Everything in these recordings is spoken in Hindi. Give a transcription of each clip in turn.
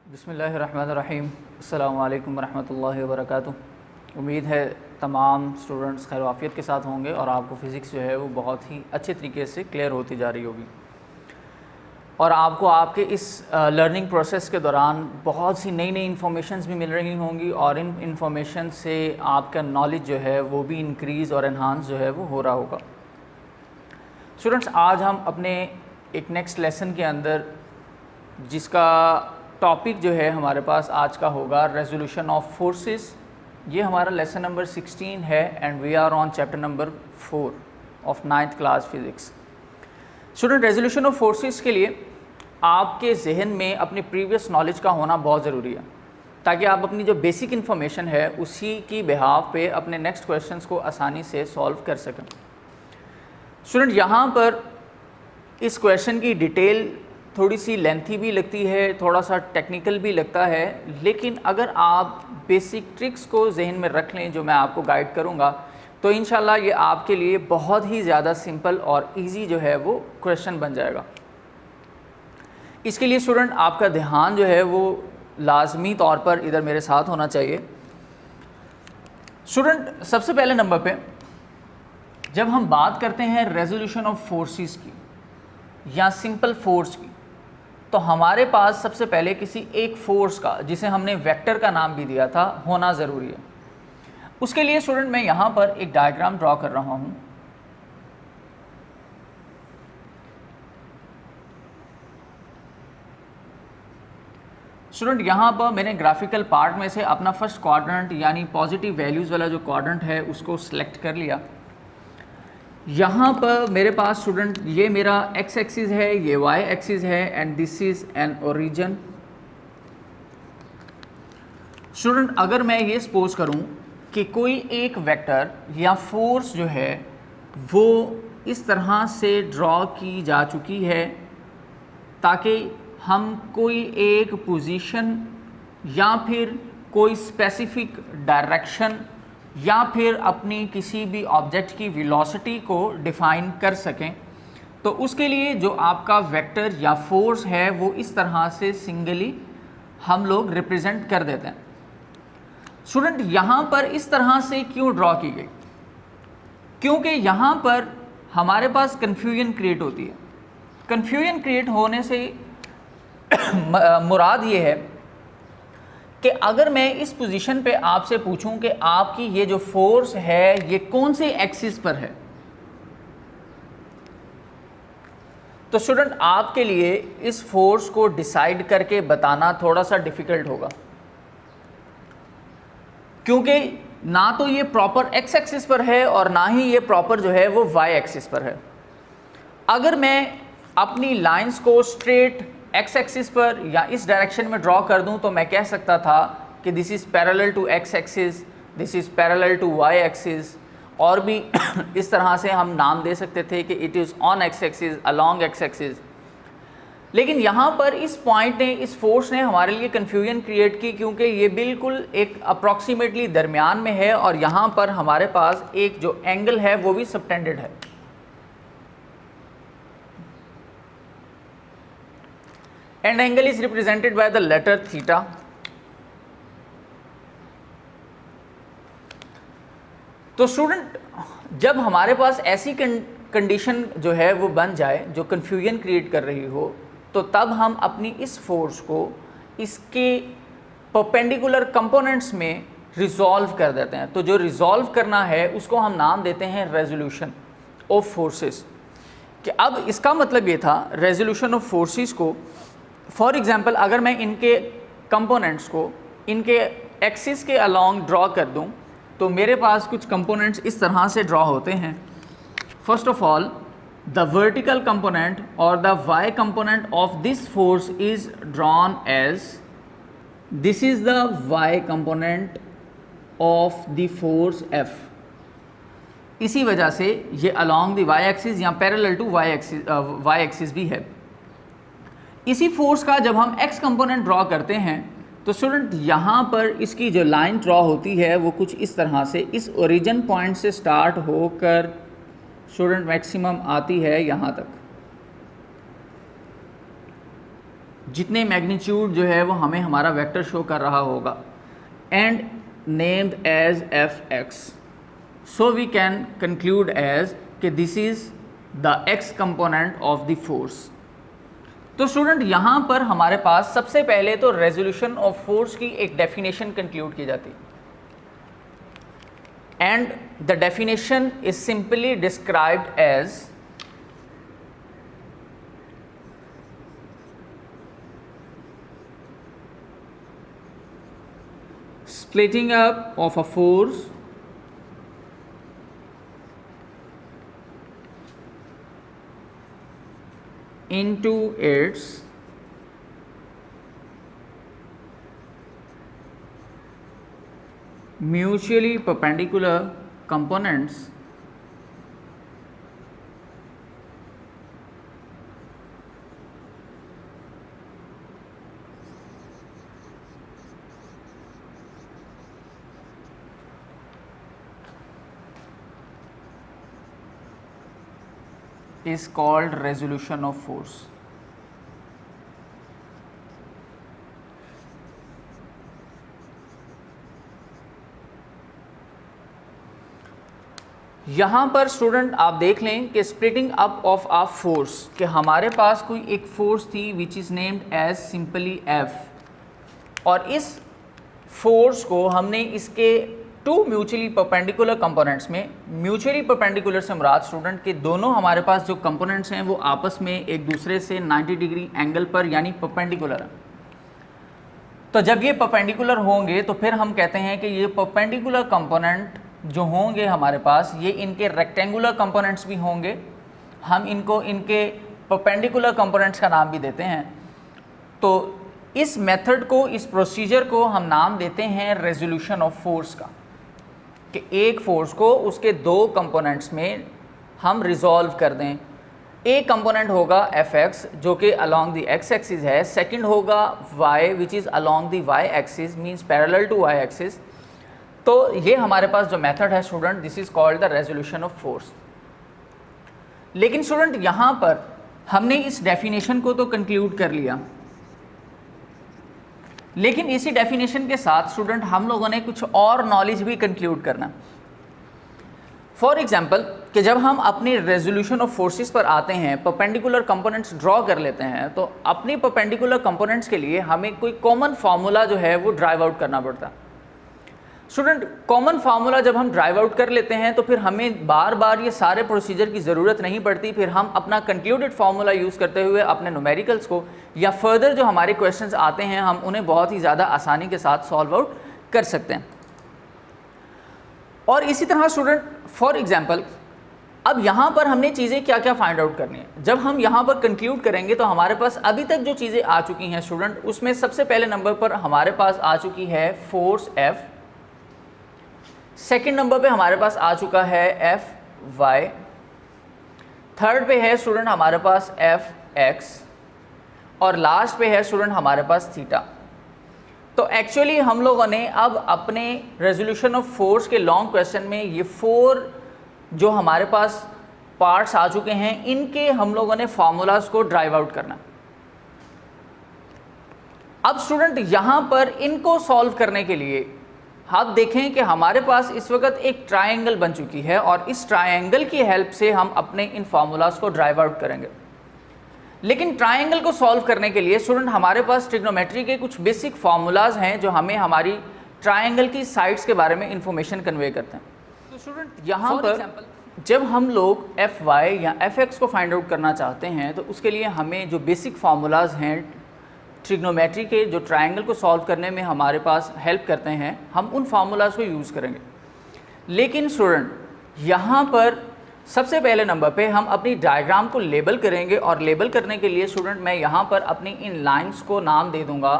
बिस्मिल्लाहिर्रहमानिर्रहीम। अस्सलामु अलैकुम वरहमतुल्लाहि वबरकातुहू। उम्मीद है तमाम स्टूडेंट्स खैर आफियत के साथ होंगे और आपको फ़िज़िक्स जो है वो बहुत ही अच्छे तरीके से क्लियर होती जा रही होगी और आपको आपके इस लर्निंग प्रोसेस के दौरान बहुत सी नई नई इन्फॉर्मेशंस भी मिल रही होंगी और इन इन्फॉर्मेशन से आपका नॉलेज जो है वो भी इंक्रीज़ और इन्हांस जो है वो हो रहा होगा। स्टूडेंट्स, आज हम अपने एक नेक्स्ट लेसन के अंदर जिसका टॉपिक जो है हमारे पास आज का होगा रेजोल्यूशन ऑफ फोर्सेस। ये हमारा लेसन नंबर 16 है and we are on chapter number 4 of 9th class physics. Student, resolution of forces के लिए आपके जहन में अपनी प्रीवियस नॉलेज का होना बहुत ज़रूरी है ताकि आप अपनी जो बेसिक इन्फॉर्मेशन है उसी की बिहाफ पे अपने नेक्स्ट क्वेश्चंस को आसानी से सॉल्व कर सकें। स्टूडेंट, यहाँ पर इस क्वेश्चन की डिटेल थोड़ी सी लेंथी भी लगती है, थोड़ा सा टेक्निकल भी लगता है, लेकिन अगर आप बेसिक ट्रिक्स को जहन में रख लें जो मैं आपको गाइड करूँगा तो इंशाल्लाह ये आपके लिए बहुत ही ज़्यादा सिंपल और इजी जो है वो क्वेश्चन बन जाएगा। इसके लिए स्टूडेंट आपका ध्यान जो है वो लाजमी तौर पर इधर मेरे साथ होना चाहिए। स्टूडेंट, सबसे पहले नंबर पे जब हम बात करते हैं रेजोल्यूशन ऑफ फोर्सेस की या सिंपल फोर्स की, तो हमारे पास सबसे पहले किसी एक फोर्स का, जिसे हमने वेक्टर का नाम भी दिया था, होना ज़रूरी है। उसके लिए स्टूडेंट मैं यहाँ पर एक डायग्राम ड्रॉ कर रहा हूँ। स्टूडेंट, यहाँ पर मैंने ग्राफिकल पार्ट में से अपना फर्स्ट क्वाड्रेंट यानी पॉजिटिव वैल्यूज़ वाला जो क्वाड्रेंट है उसको सिलेक्ट कर लिया। यहाँ पर मेरे पास स्टूडेंट ये मेरा एक्स एक्सिस है, ये वाई एक्सिस है and this is an origin. Student, अगर मैं ये सपोज करूँ कि कोई एक वेक्टर या फोर्स जो है वो इस तरह से ड्रॉ की जा चुकी है ताकि हम कोई एक पोजीशन या फिर कोई स्पेसिफिक डायरेक्शन या फिर अपनी किसी भी ऑब्जेक्ट की वेलोसिटी को डिफ़ाइन कर सकें, तो उसके लिए जो आपका वेक्टर या फोर्स है वो इस तरह से सिंगली हम लोग रिप्रेजेंट कर देते हैं। स्टूडेंट, यहाँ पर इस तरह से क्यों ड्रॉ की गई? क्योंकि यहाँ पर हमारे पास कन्फ्यूजन क्रिएट होती है। कन्फ्यूजन क्रिएट होने से मुराद ये है कि अगर मैं इस पोजीशन पे आपसे पूछूं कि आपकी ये जो फोर्स है ये कौन से एक्सिस पर है, तो स्टूडेंट आपके लिए इस फोर्स को डिसाइड करके बताना थोड़ा सा डिफ़िकल्ट होगा, क्योंकि ना तो ये प्रॉपर एक्स एक्सिस पर है और ना ही ये प्रॉपर जो है वो वाई एक्सिस पर है। अगर मैं अपनी लाइंस को स्ट्रेट एक्स एक्सिस पर या इस डायरेक्शन में ड्रॉ कर दूं तो मैं कह सकता था कि this is parallel to X axis, this is parallel to Y axis, और भी इस तरह से हम नाम दे सकते थे कि it is on x axis, along x axis. लेकिन यहाँ पर इस पॉइंट ने, इस फोर्स ने हमारे लिए कन्फ्यूजन क्रिएट की, क्योंकि ये बिल्कुल एक अप्रॉक्सीमेटली दरमियान में है और यहाँ पर हमारे पास एक जो एंगल है वो भी सबटेंडेड है। And angle is represented by the letter theta. तो स्टूडेंट, जब हमारे पास ऐसी कंडीशन जो है वो बन जाए जो कन्फ्यूजन क्रिएट कर रही हो, तो तब हम अपनी इस फोर्स को इसके परपेंडिकुलर कंपोनेंट्स में रिजॉल्व कर देते हैं। तो जो रिजॉल्व करना है उसको हम नाम देते हैं रेजोल्यूशन ऑफ फोर्सेस। कि अब इसका मतलब ये था रेजोल्यूशन ऑफ फोर्सेस को, फॉर एग्जांपल अगर मैं इनके कंपोनेंट्स को इनके एक्सिस के अलोंग ड्रॉ कर दूं तो मेरे पास कुछ कंपोनेंट्स इस तरह से ड्रॉ होते हैं। First of all, the vertical component और the y component of this force is drawn as, this is the y component of the force F. इसी वजह से ये अलोंग द वाई एक्सिस या पैरेलल टू वाई एक्सिस भी है। इसी फोर्स का जब हम एक्स कंपोनेंट ड्रॉ करते हैं तो स्टूडेंट यहाँ पर इसकी जो लाइन ड्रॉ होती है वो कुछ इस तरह से इस ओरिजिन पॉइंट से स्टार्ट होकर स्टूडेंट मैक्सिमम आती है यहाँ तक। जितने मैग्नीट्यूड जो है वो हमें हमारा वेक्टर शो कर रहा होगा, and named as F x. So we can conclude as कि this is the x component of the force. तो स्टूडेंट यहाँ पर हमारे पास सबसे पहले तो रेजोल्यूशन ऑफ फोर्स की एक डेफिनेशन कंक्लूड की जाती है, and the definition is simply described as splitting up of a force into its mutually perpendicular components is called resolution of force। यहाँ पर स्टूडेंट आप देख लें कि splitting up of a force, कि हमारे पास कोई एक फोर्स थी which is named as simply F, और इस फोर्स को हमने इसके टू म्यूचुअली परपेंडिकुलर कंपोनेंट्स में, म्यूचुअली परपेंडिकुलर से मुराद स्टूडेंट के दोनों हमारे पास जो कंपोनेंट्स हैं वो आपस में एक दूसरे से 90 डिग्री एंगल पर यानी परपेंडिकुलर है। तो जब ये परपेंडिकुलर होंगे तो फिर हम कहते हैं कि ये परपेंडिकुलर कंपोनेंट जो होंगे हमारे पास, ये इनके रेक्टेंगुलर कंपोनेंट्स भी होंगे, हम इनको इनके परपेंडिकुलर कंपोनेंट्स का नाम भी देते हैं। तो इस मेथड को, इस प्रोसीजर को हम नाम देते हैं रेजोल्यूशन ऑफ फोर्स का, कि एक फोर्स को उसके दो कंपोनेंट्स में हम रिजॉल्व कर दें। एक कंपोनेंट होगा एफ एक्स जो कि अलॉन्ग द एक्स एक्सिस है, सेकंड होगा Y which is along the Y axis means parallel to Y axis. तो ये हमारे पास जो मेथड है student, this is called the resolution of force. लेकिन स्टूडेंट यहाँ पर हमने इस डेफिनेशन को तो कंक्लूड कर लिया, लेकिन इसी डेफिनेशन के साथ स्टूडेंट हम लोगों ने कुछ और नॉलेज भी कंक्लूड करना। फॉर एग्जांपल कि जब हम अपनी रेजोल्यूशन ऑफ फोर्सेस पर आते हैं, परपेंडिकुलर कंपोनेंट्स ड्रॉ कर लेते हैं, तो अपनी परपेंडिकुलर कंपोनेंट्स के लिए हमें कोई कॉमन फार्मूला जो है वो ड्राइव आउट करना पड़ता है। स्टूडेंट कॉमन फार्मूला जब हम ड्राइव आउट कर लेते हैं तो फिर हमें बार बार ये सारे प्रोसीजर की ज़रूरत नहीं पड़ती, फिर हम अपना कंक्लूडेड फार्मूला यूज़ करते हुए अपने न्यूमेरिकल्स को या फर्दर जो हमारे क्वेश्चंस आते हैं हम उन्हें बहुत ही ज़्यादा आसानी के साथ सॉल्व आउट कर सकते हैं। और इसी तरह स्टूडेंट फॉर एग्जांपल अब यहाँ पर हमने चीज़ें क्या क्या फाइंड आउट करनी है। जब हम यहाँ पर कंक्लूड करेंगे तो हमारे पास अभी तक जो चीज़ें आ चुकी हैं स्टूडेंट, उसमें सबसे पहले नंबर पर हमारे पास आ चुकी है फोर्स एफ, सेकेंड नंबर पे हमारे पास आ चुका है एफ वाई, थर्ड पे है स्टूडेंट हमारे पास एफ एक्स, और लास्ट पे है स्टूडेंट हमारे पास थीटा। तो एक्चुअली हम लोगों ने अब अपने रेजोल्यूशन ऑफ फोर्स के लॉन्ग क्वेश्चन में ये फोर जो हमारे पास पार्ट्स आ चुके हैं, इनके हम लोगों ने फार्मूलाज को ड्राइव आउट करना। अब स्टूडेंट यहाँ पर इनको सॉल्व करने के लिए आप देखें कि हमारे पास इस वक्त एक ट्रायंगल बन चुकी है, और इस ट्रायंगल की हेल्प से हम अपने इन फार्मूलाज को ड्राइव आउट करेंगे। लेकिन ट्रायंगल को सॉल्व करने के लिए स्टूडेंट हमारे पास ट्रिग्नोमेट्री के कुछ बेसिक फार्मूलाज हैं जो हमें हमारी ट्रायंगल की साइड्स के बारे में इंफॉर्मेशन कन्वे करते हैं। तो स्टूडेंट यहाँ पर जब हम लोग एफ वाई या एफ एक्स को फाइंड आउट करना चाहते हैं तो उसके लिए हमें जो बेसिक फार्मूलाज हैं ट्रिग्नोमेट्री के, जो ट्रायंगल को सॉल्व करने में हमारे पास हेल्प करते हैं, हम उन फार्मूलाज को यूज़ करेंगे। लेकिन स्टूडेंट यहाँ पर सबसे पहले नंबर पे हम अपनी डायग्राम को लेबल करेंगे, और लेबल करने के लिए स्टूडेंट मैं यहाँ पर अपनी इन लाइंस को नाम दे दूँगा,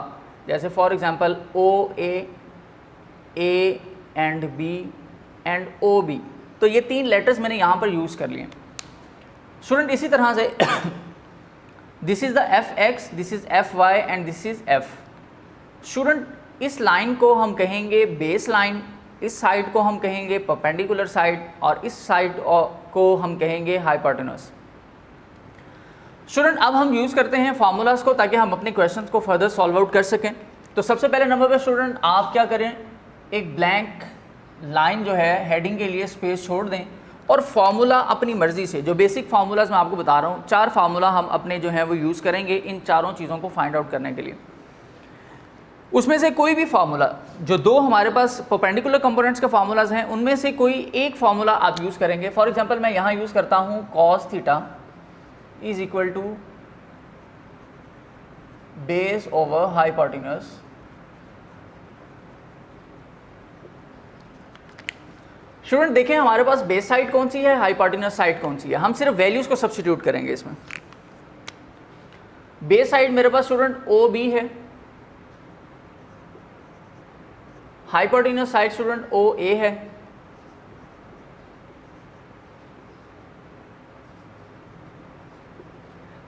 जैसे for example O A and B and O B. तो ये तीन लेटर्स मैंने यहाँ पर यूज़ कर लिए स्टूडेंट। इसी तरह से this is the F X, this is F Y and this is F. Student इस लाइन को हम कहेंगे बेस लाइन, इस साइड को हम कहेंगे परपेंडिकुलर साइड, और इस साइड को हम कहेंगे हाइपोटेनस। स्टूडेंट अब हम यूज़ करते हैं फार्मूलाज को ताकि हम अपने क्वेश्चंस को फर्दर सॉल्व आउट कर सकें। तो सबसे पहले नंबर पे स्टूडेंट आप क्या करें, एक ब्लैंक लाइन जो है हेडिंग के लिए स्पेस छोड़ दें और फार्मूला अपनी मर्ज़ी से, जो बेसिक फार्मूलाज मैं आपको बता रहा हूँ, 4 फार्मूला हम अपने जो है वो यूज़ करेंगे इन चारों चीज़ों को फाइंड आउट करने के लिए। उसमें से कोई भी फार्मूला, जो 2 हमारे पास परपेंडिकुलर कंपोनेंट्स के फार्मूलाज हैं, उनमें से कोई एक फार्मूला आप यूज़ करेंगे। फॉर एग्जांपल मैं यहाँ यूज़ करता हूँ cos theta is equal to base over hypotenuse student देखें हमारे पास बेस साइड कौन सी है, हाइपोटेन्यूज साइड कौन सी है, हम सिर्फ वैल्यूज को सब्स्टिट्यूट करेंगे इसमें। बेस साइड मेरे पास स्टूडेंट ओ बी है, हाइपोटेन्यूज साइड स्टूडेंट ओ ए है।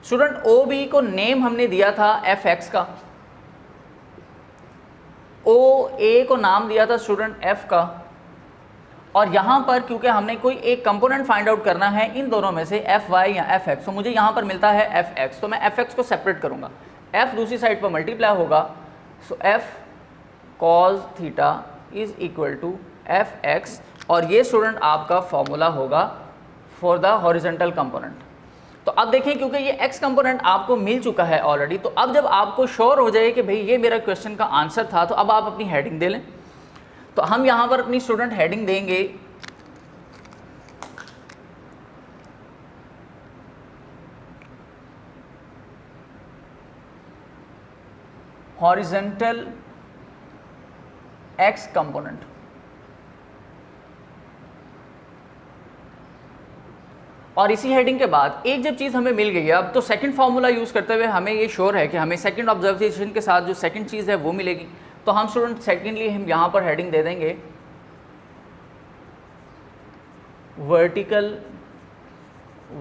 स्टूडेंट ओ बी को नेम हमने दिया था एफ एक्स का, ओ ए को नाम दिया था स्टूडेंट एफ का, और यहाँ पर क्योंकि हमने कोई एक कंपोनेंट फाइंड आउट करना है इन दोनों में से एफ वाई या एफ एक्स, तो मुझे यहाँ पर मिलता है एफ एक्स, तो मैं एफ एक्स को सेपरेट करूँगा, एफ दूसरी साइड पर मल्टीप्लाई होगा, so F cos theta is equal to F x, और ये स्टूडेंट आपका फॉर्मूला होगा फॉर द हॉरिजेंटल कंपोनेंट। तो अब देखें क्योंकि ये एक्स कंपोनेंट आपको मिल चुका है ऑलरेडी, तो अब जब आपको श्योर हो जाए कि भाई ये मेरा क्वेश्चन का आंसर था, तो अब आप अपनी हेडिंग दे लें। तो हम यहाँ पर अपनी स्टूडेंट हेडिंग देंगे हॉरिजेंटल एक्स कंपोनेंट। और इसी हेडिंग के बाद एक जब चीज़ हमें मिल गई है, अब तो सेकंड फार्मूला यूज़ करते हुए हमें ये श्योर है कि हमें सेकंड ऑब्जर्वेशन के साथ जो सेकंड चीज़ है वो मिलेगी, तो हम स्टूडेंट सेकेंडली हम यहाँ पर हेडिंग दे देंगे वर्टिकल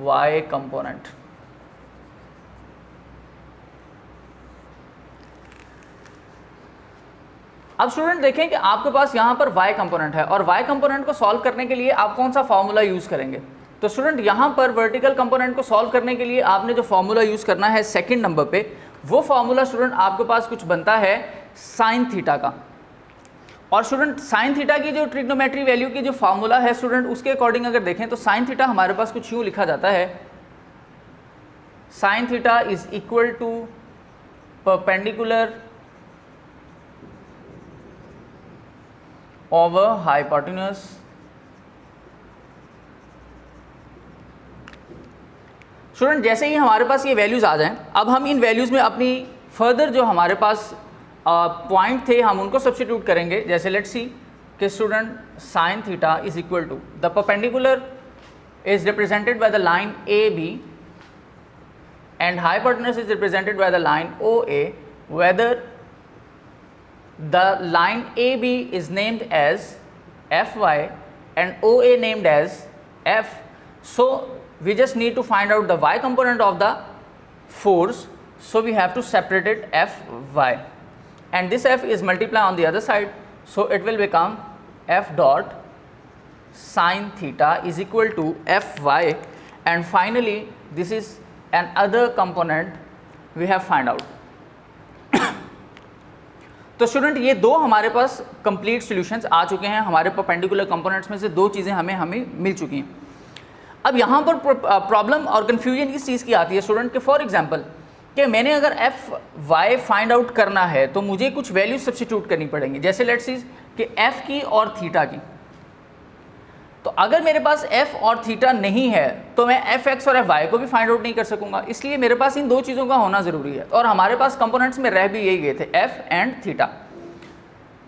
वाई कंपोनेंट। अब स्टूडेंट देखें कि आपके पास यहाँ पर y कंपोनेंट है और y कंपोनेंट को सॉल्व करने के लिए आप कौन सा फार्मूला यूज़ करेंगे। तो स्टूडेंट यहाँ पर वर्टिकल कंपोनेंट को सॉल्व करने के लिए आपने जो फार्मूला यूज़ करना है सेकंड नंबर पे, वो फार्मूला स्टूडेंट आपके पास कुछ बनता है साइन थीटा का। और स्टूडेंट साइन थीटा की जो ट्रिग्नोमेट्री वैल्यू की जो फार्मूला है स्टूडेंट, उसके अकॉर्डिंग अगर देखें तो साइन थीटा हमारे पास कुछ यूँ लिखा जाता है, sine theta is equal to perpendicular over hypotenuse student. जैसे ही हमारे पास ये वैल्यूज़ आ जाएं, अब हम इन वैल्यूज़ में अपनी फर्दर जो हमारे पास पॉइंट थे हम उनको सब्स्टिट्यूट करेंगे। जैसे लेट्स सी कि student sine theta is equal to the perpendicular is represented by the line A B and hypotenuse is represented by the line O A, whether the line AB is named as Fy and OA named as F. So we just need to find out the y component of the force, so we have to separate it Fy, and this F is multiplied on the other side, so it will become F dot sin theta is equal to Fy, and finally this is another component we have find out. तो स्टूडेंट ये दो हमारे पास कंप्लीट सॉल्यूशंस आ चुके हैं, हमारे परपेंडिकुलर कंपोनेंट्स में से दो चीज़ें हमें मिल चुकी हैं। अब यहाँ पर प्रॉब्लम और कन्फ्यूजन इस चीज़ की आती है स्टूडेंट कि फॉर एग्जांपल कि मैंने अगर एफ वाई फाइंड आउट करना है तो मुझे कुछ वैल्यू सब्स्टिट्यूट करनी पड़ेंगी। जैसे लेट्स सी कि एफ की और थीटा की, तो अगर मेरे पास f और थीटा नहीं है तो मैं एफ एक्स और एफ वाई को भी फाइंड आउट नहीं कर सकूंगा, इसलिए मेरे पास इन दो चीज़ों का होना ज़रूरी है। और हमारे पास कंपोनेंट्स में रह भी यही गए थे, f एंड थीटा।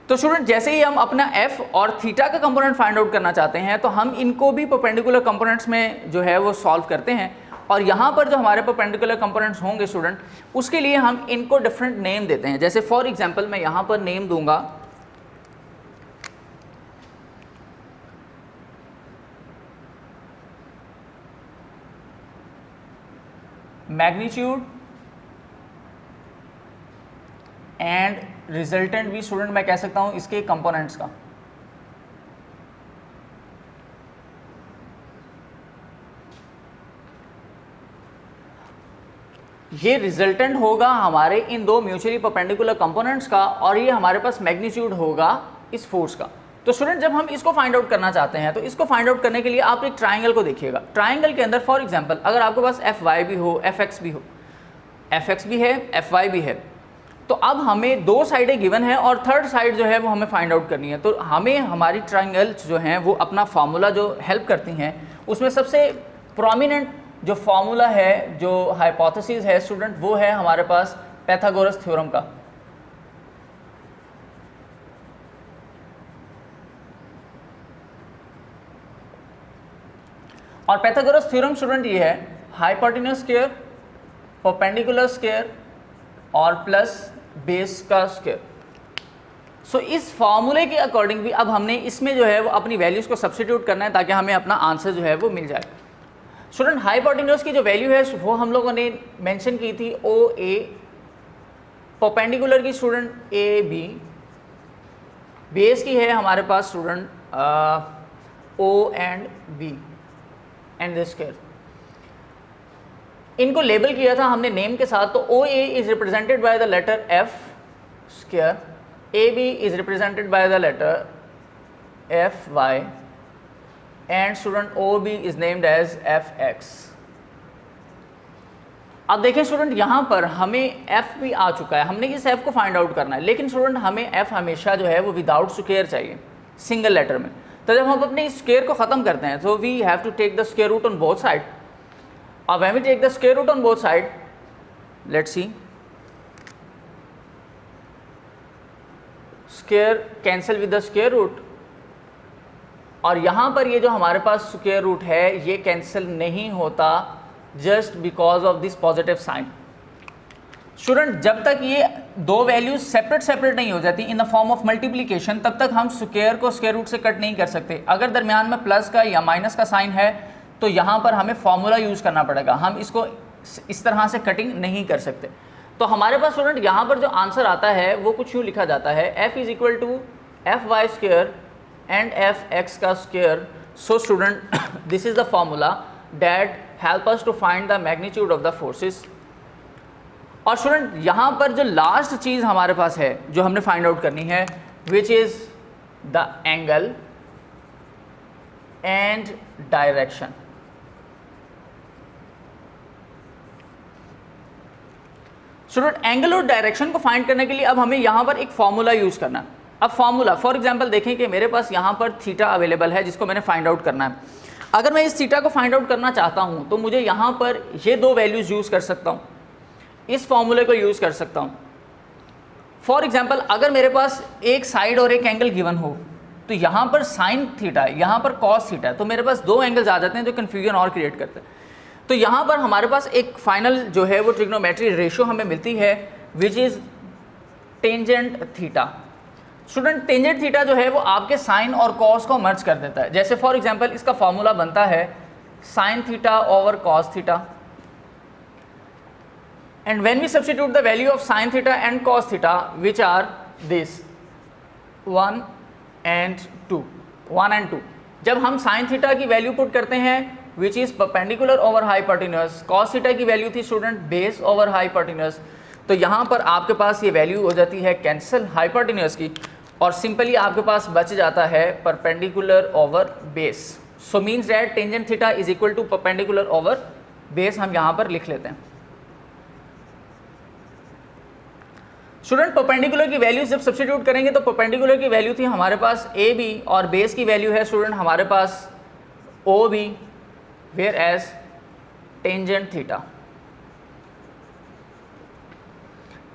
तो स्टूडेंट जैसे ही हम अपना f और थीटा का कंपोनेंट फाइंड आउट करना चाहते हैं तो हम इनको भी परपेंडिकुलर कंपोनेंट्स में जो है वो सॉल्व करते हैं, और यहाँ पर जो हमारे परपेंडिकुलर कंपोनेंट्स होंगे स्टूडेंट, उसके लिए हम इनको डिफरेंट नेम देते हैं। जैसे फॉर एग्जाम्पल मैं यहाँ पर नेम दूंगा मैग्नीट्यूड एंड रिजल्टेंट भी स्टूडेंट मैं कह सकता हूं इसके कंपोनेंट्स का। ये रिजल्टेंट होगा हमारे इन दो म्यूचुअली परपेंडिकुलर कंपोनेंट्स का, और ये हमारे पास मैग्नीट्यूड होगा इस फोर्स का। तो स्टूडेंट जब हम इसको फाइंड आउट करना चाहते हैं तो इसको फाइंड आउट करने के लिए आप एक ट्राइंगल को देखिएगा। ट्राइंगल के अंदर फॉर एग्जांपल अगर आपके पास एफ वाई भी हो, एफ एक्स भी हो, एफ एक्स भी है, एफ वाई भी है, तो अब हमें दो साइडें गिवन है और थर्ड साइड जो है वो हमें फाइंड आउट करनी है। तो हमें हमारी ट्राइंगल्स जो हैं वो अपना फार्मूला जो हेल्प करती हैं, उसमें सबसे प्रोमिनेंट जो फार्मूला है, जो हाइपोथेसिस है स्टूडेंट, वो है हमारे पास पाइथागोरस थ्योरम का। और पाइथागोरस थ्योरम स्टूडेंट ये है हाइपोटेन्यूज स्क्वायर, परपेंडिकुलर स्क्वायर और प्लस बेस का स्क्वायर। सो इस फॉर्मूले के अकॉर्डिंग भी अब हमने इसमें जो है वो अपनी वैल्यूज़ को सब्स्टिट्यूट करना है ताकि हमें अपना आंसर जो है वो मिल जाए। स्टूडेंट हाइपोटेन्यूज की जो वैल्यू है वो हम लोगों ने मेंशन की थी ओ ए, परपेंडिकुलर की स्टूडेंट ए बी, बेस की है हमारे पास student O and B and this square. इनको लेबल किया था हमने नेम के साथ। तो O A is represented by the letter F square, A B is represented by the letter F Y and student O B is named as F x. अब देखिए स्टूडेंट यहाँ पर हमें f भी आ चुका है, हमने इस f को फाइंड आउट करना है, लेकिन स्टूडेंट हमें f हमेशा जो है वो विदाउट स्क्वायर चाहिए, सिंगल लेटर में। तो जब हम अपने स्क्वायर को ख़त्म करते हैं तो we have to take the square root on both side. अब when we take the square root on both side, let's see, square cancel with the square root, और यहाँ पर ये जो हमारे पास स्क्वायर रूट है ये कैंसिल नहीं होता just because of this positive sign. Student जब तक ये दो वैल्यूज सेपरेट नहीं हो जाती in the form of multiplication, तब तक हम स्क्वायर को स्क्वायर रूट से कट नहीं कर सकते। अगर दरमियान में प्लस का या माइनस का साइन है तो यहाँ पर हमें फॉर्मूला यूज़ करना पड़ेगा, हम इसको इस तरह से कटिंग नहीं कर सकते। तो हमारे पास स्टूडेंट यहाँ पर जो आंसर आता है वो कुछ यूँ लिखा जाता है, f is equal to F y square and F x का square. So student this is the formula that help us to find the magnitude of the forces. और स्टूडेंट यहाँ पर जो लास्ट चीज़ हमारे पास है जो हमने फाइंड आउट करनी है, which is the angle and direction. Student angle और डायरेक्शन को फाइंड करने के लिए अब हमें यहाँ पर एक फॉर्मूला यूज़ करना है। अब फॉर्मूला फॉर एग्जांपल देखें कि मेरे पास यहाँ पर थीटा अवेलेबल है जिसको मैंने फाइंड आउट करना है। अगर मैं इस थीटा को फाइंड आउट करना चाहता हूँ तो मुझे यहाँ पर ये दो वैल्यूज़ यूज़ कर सकता हूँ, इस फॉर्मूले को यूज़ कर सकता हूँ। फॉर एग्जांपल अगर मेरे पास एक साइड और एक एंगल गिवन हो तो यहाँ पर साइन थीटा है, यहाँ पर कॉस थीटा है, तो मेरे पास दो एंगल्स आ जाते हैं जो कन्फ्यूजन और क्रिएट करते हैं। तो यहाँ पर हमारे पास एक फाइनल जो है वो ट्रिग्नोमेट्री रेशियो हमें मिलती है which is tangent theta. Student tangent theta जो है वो आपके साइन और कॉस को मर्ज कर देता है। जैसे फॉर एग्जांपल इसका फॉर्मूला बनता है sine theta over cos theta, and when we substitute the value of sine theta and cos theta which are this 1 and 2, जब हम साइन थीटा की वैल्यू पुट करते हैं which is perpendicular over hypotenuse, cos theta की वैल्यू थी स्टूडेंट बेस ओवर हाइपोटेन्यूज, तो यहाँ पर आपके पास ये वैल्यू हो जाती है कैंसिल हाइपोटेन्यूज की, और सिंपली आपके पास बच जाता है perpendicular over base. So means that tangent theta is equal to perpendicular over base, हम यहाँ पर लिख लेते हैं। स्टूडेंट परपेंडिकुलर की वैल्यू जब सब्स्टिट्यूट करेंगे तो परपेंडिकुलर की वैल्यू थी हमारे पास ए बी, और बेस की वैल्यू है स्टूडेंट हमारे पास O B, where as tangent theta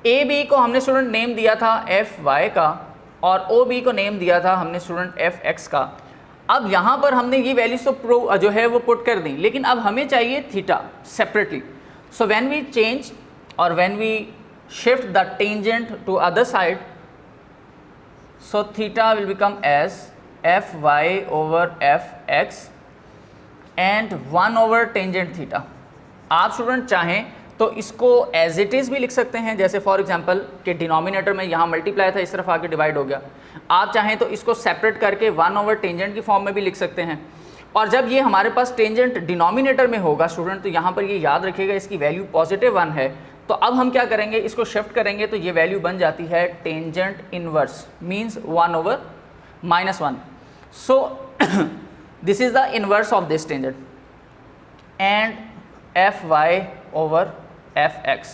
A B को हमने स्टूडेंट नेम दिया था एफ वाई का, और ओ बी को नेम दिया था हमने स्टूडेंट एफ एक्स का। अब यहाँ पर हमने ये वैल्यूज तो जो है वो पुट कर दी, लेकिन अब हमें चाहिए theta separately. So when we change और when we shift the tangent to other side, so theta will become as fy over fx and 1 over tangent theta। आप स्टूडेंट चाहें तो इसको एज इट इज़ भी लिख सकते हैं, जैसे फॉर एग्जांपल कि डिनोमिनेटर में यहाँ मल्टीप्लाई था इस तरफ आके डिवाइड हो गया। आप चाहें तो इसको सेपरेट करके 1 ओवर टेंजेंट की फॉर्म में भी लिख सकते हैं। और जब ये हमारे पास टेंजेंट डिनोमिनेटर में होगा स्टूडेंट, तो यहाँ पर ये याद रखिएगा इसकी वैल्यू पॉजिटिव 1 है, तो अब हम क्या करेंगे, इसको शिफ्ट करेंगे तो ये वैल्यू बन जाती है tangent inverse, means 1/-1. So this is the inverse of this tangent and Fy/Fx.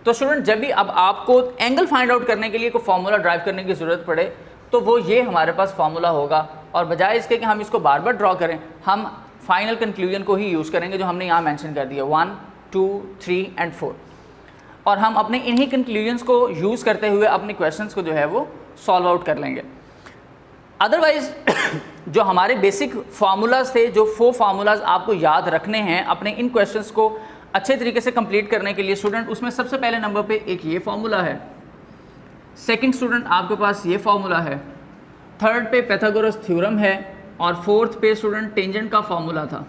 तो स्टूडेंट जब भी अब आपको एंगल फाइंड आउट करने के लिए कोई फॉर्मूला ड्राइव करने की ज़रूरत पड़े तो वो ये हमारे पास फॉर्मूला होगा, और बजाय इसके कि हम इसको बार बार ड्रॉ करें, हम फाइनल कंक्लूजन को ही यूज़ करेंगे जो हमने यहाँ मेंशन कर दिया 1, 2, 3 एंड 4, और हम अपने इन्हीं कंक्लूजन्स को यूज़ करते हुए अपने क्वेश्चंस को जो है वो सॉल्व आउट कर लेंगे. अदरवाइज़ जो हमारे बेसिक फार्मूलाज थे, जो 4 फार्मूलाज आपको याद रखने हैं अपने इन क्वेश्चंस को अच्छे तरीके से कंप्लीट करने के लिए स्टूडेंट, उसमें सबसे पहले नंबर पे एक ये फार्मूला है, सेकंड स्टूडेंट आपके पास ये फार्मूला है, थर्ड पे पाइथागोरस थ्योरम है, और फोर्थ पे स्टूडेंट टेंजेंट का फार्मूला था.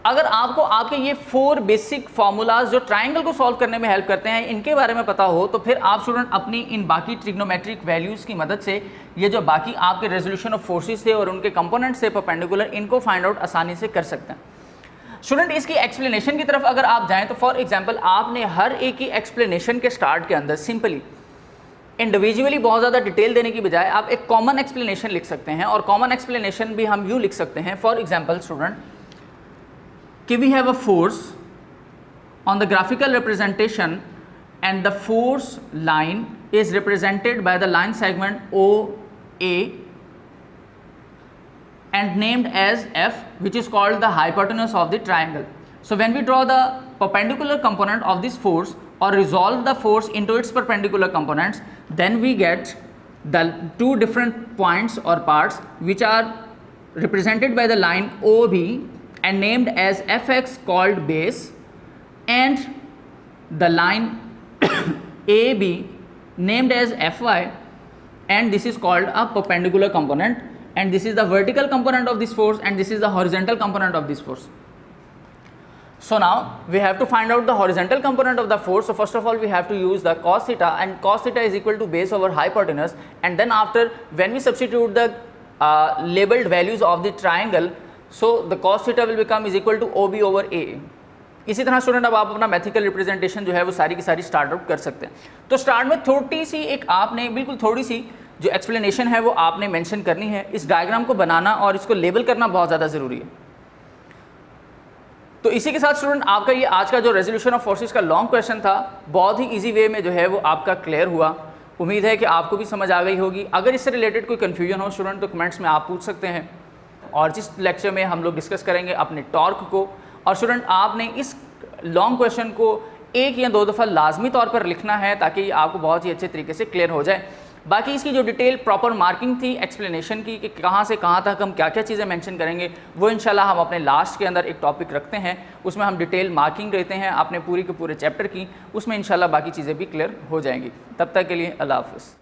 अगर आपको आपके ये 4 बेसिक फार्मूलाज जो ट्राइंगल को सॉल्व करने में हेल्प करते हैं इनके बारे में पता हो, तो फिर आप स्टूडेंट अपनी इन बाकी ट्रिग्नोमेट्रिक वैल्यूज़ की मदद से ये जो बाकी आपके रेजोल्यूशन ऑफ फोर्सेस थे और उनके कंपोनेंट्स थे परपेंडिकुलर, इनको फाइंड आउट आसानी से कर सकते हैं. स्टूडेंट इसकी एक्सप्लेनेशन की तरफ अगर आप जाएं तो फॉर एग्जांपल आपने हर एक की एक्सप्लेनेशन के स्टार्ट के अंदर सिंपली इंडिविजुअली बहुत ज़्यादा डिटेल देने की बजाय आप एक कॉमन एक्सप्लेनेशन लिख सकते हैं, और कॉमन एक्सप्लेनेशन भी हम यूँ लिख सकते हैं. फॉर एग्जांपल स्टूडेंट कि we have a force on the graphical representation and the force line is represented by the line segment OA and named as F, which is called the hypotenuse of the triangle. So when we draw the perpendicular component of this force or resolve the force into its perpendicular components, then we get the 2 different points or parts which are represented by the line OB and named as Fx called base, and the line AB named as Fy, and this is called a perpendicular component, and this is the vertical component of this force, and this is the horizontal component of this force. So now we have to find out the horizontal component of the force. So first of all we have to use the cos theta, and cos theta is equal to base over hypotenuse, and then after when we substitute the labeled values of the triangle, so the cos theta will become is equal to OB over AA. इसी तरह स्टूडेंट अब आप अपना मैथमेटिकल रिप्रेजेंटेशन जो है वो सारी की सारी स्टार्ट आउट कर सकते हैं. तो स्टार्ट में थोड़ी सी एक आपने बिल्कुल थोड़ी सी जो एक्सप्लेनेशन है वो आपने मेंशन करनी है. इस डायग्राम को बनाना और इसको लेबल करना बहुत ज़्यादा ज़रूरी है. तो इसी के साथ स्टूडेंट आपका ये आज का जो रेजोल्यूशन ऑफ फोर्सेस का लॉन्ग क्वेश्चन था बहुत ही ईजी वे में जो है वो आपका क्लियर हुआ. उम्मीद है कि आपको भी समझ आ गई होगी. अगर इससे रिलेटेड कोई कन्फ्यूजन हो स्टूडेंट तो कमेंट्स में आप पूछ सकते हैं, और जिस लेक्चर में हम लोग डिस्कस करेंगे अपने टॉर्क को. और स्टूडेंट आपने इस लॉन्ग क्वेश्चन को 1 या 2 दफ़ा लाजमी तौर पर लिखना है ताकि आपको बहुत ही अच्छे तरीके से क्लियर हो जाए. बाकी इसकी जो डिटेल प्रॉपर मार्किंग थी एक्सप्लेनेशन की कि कहाँ से कहाँ तक हम क्या क्या चीज़ें मेंशन करेंगे, वो इंशाल्लाह हम अपने लास्ट के अंदर एक टॉपिक रखते हैं, उसमें हम डिटेल मार्किंग रहते हैं अपने पूरी के पूरे चैप्टर की, उसमें इंशाल्लाह बाकी चीज़ें भी क्लियर हो जाएंगी. तब तक के लिए अल्लाह हाफ़िज़.